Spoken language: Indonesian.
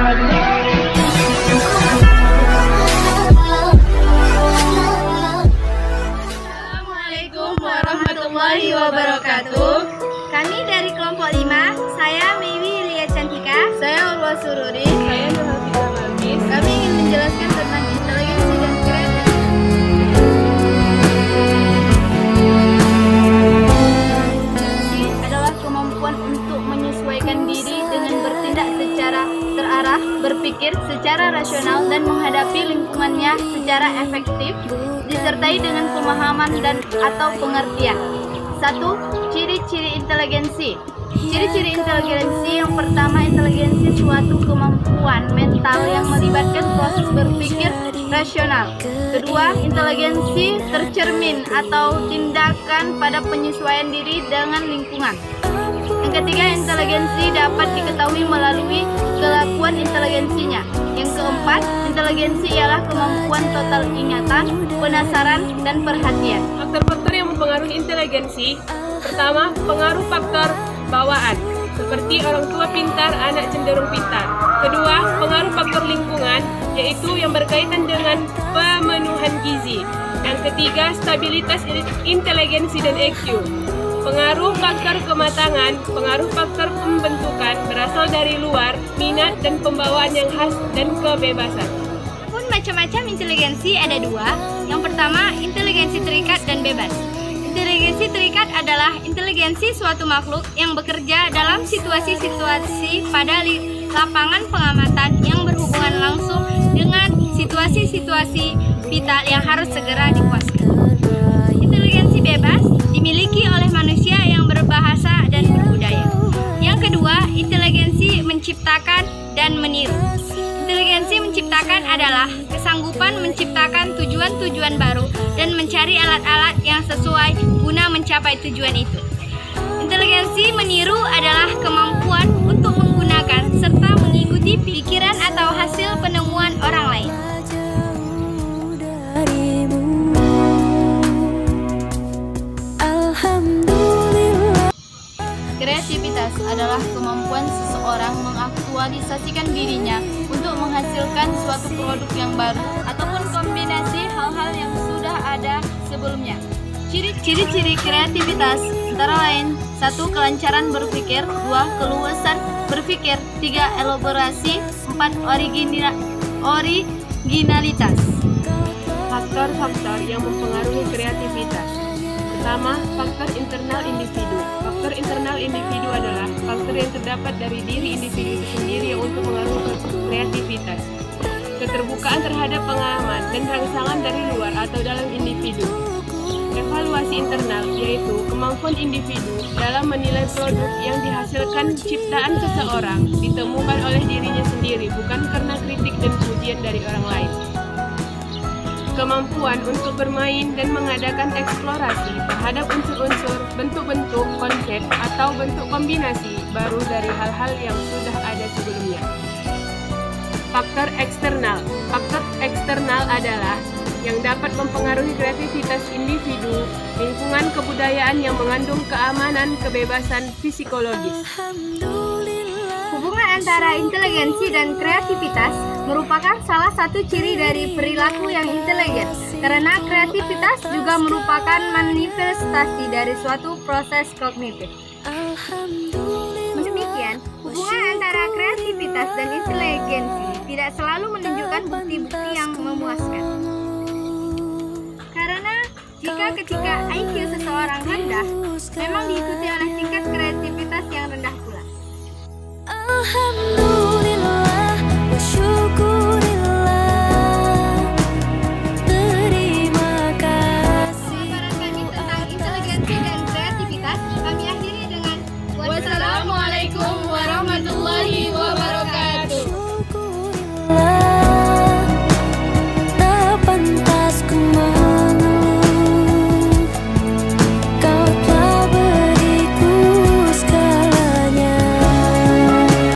Assalamualaikum warahmatullahi wabarakatuh. Kami dari kelompok 5, saya Mewi Lia Cantika, Saya Urwa Sururi. Saya Nurhafizah Malkis. Kami ingin menjelaskan tentang inteligensi dan kreativitas. Adalah kemampuan untuk menyesuaikan diri dengan bertindak secara terarah, berpikir secara rasional, dan menghadapi lingkungannya secara efektif, disertai dengan pemahaman dan atau pengertian. 1. Ciri-ciri inteligensi. Ciri-ciri inteligensi yang pertama, inteligensi suatu kemampuan mental yang melibatkan proses berpikir rasional. Kedua, inteligensi tercermin atau tindakan pada penyesuaian diri dengan lingkungan. Yang ketiga, inteligensi dapat diketahui melalui kelakuan inteligensinya. Yang keempat, inteligensi ialah kemampuan total ingatan, penasaran, dan perhatian. Faktor-faktor yang mempengaruhi inteligensi. Pertama, pengaruh faktor bawaan, seperti orang tua pintar, anak cenderung pintar. Kedua, pengaruh faktor lingkungan, yaitu yang berkaitan dengan pemenuhan gizi. Yang ketiga, stabilitas inteligensi dan EQ. Pengaruh faktor kematangan, pengaruh faktor pembentukan berasal dari luar, minat dan pembawaan yang khas dan kebebasan. Pun macam-macam inteligensi ada dua. Yang pertama, inteligensi terikat dan bebas. Inteligensi terikat adalah inteligensi suatu makhluk yang bekerja dalam situasi-situasi pada lapangan pengamatan yang berhubungan langsung dengan situasi-situasi vital yang harus segera dikuasai. Inteligensi bebas dimiliki oleh manusia yang berbahasa dan berbudaya. Yang kedua, inteligensi menciptakan dan meniru. Inteligensi menciptakan adalah kesanggupan menciptakan tujuan-tujuan baru dan mencari alat-alat yang sesuai guna mencapai tujuan itu. Inteligensi meniru adalah kemampuan untuk menggunakan serta mengikuti pikiran atau hasil penemuan orang lain. Kreativitas adalah kemampuan seseorang mengaktualisasikan dirinya untuk menghasilkan suatu produk yang baru ataupun kombinasi hal-hal yang sudah ada sebelumnya. Ciri-ciri kreativitas antara lain: 1. Kelancaran berpikir. 2. Keluasan berpikir. 3. Elaborasi. 4. Originalitas. Faktor-faktor yang mempengaruhi kreativitas. Pertama, faktor internal individu. Faktor internal individu adalah faktor yang terdapat dari diri individu itu sendiri yang untuk mengaruhi kreativitas. Keterbukaan terhadap pengalaman dan rangsangan dari luar atau dalam individu. Evaluasi internal, yaitu kemampuan individu dalam menilai produk yang dihasilkan ciptaan seseorang, ditemukan oleh dirinya sendiri, bukan karena kritik dan pujian dari orang lain. Kemampuan untuk bermain dan mengadakan eksplorasi terhadap unsur-unsur, bentuk-bentuk, konsep, atau bentuk kombinasi baru dari hal-hal yang sudah ada sebelumnya. Faktor eksternal. Faktor eksternal adalah yang dapat mempengaruhi kreativitas individu, lingkungan kebudayaan yang mengandung keamanan, kebebasan psikologis. Hubungan antara inteligensi dan kreativitas merupakan salah satu ciri dari perilaku yang inteligen, karena kreativitas juga merupakan manifestasi dari suatu proses kognitif. Demikian, hubungan antara kreativitas dan inteligensi tidak selalu menunjukkan bukti-bukti yang memuaskan. Karena jika ketika IQ seseorang rendah, memang diikuti oleh tingkat kreativitas yang rendah pula.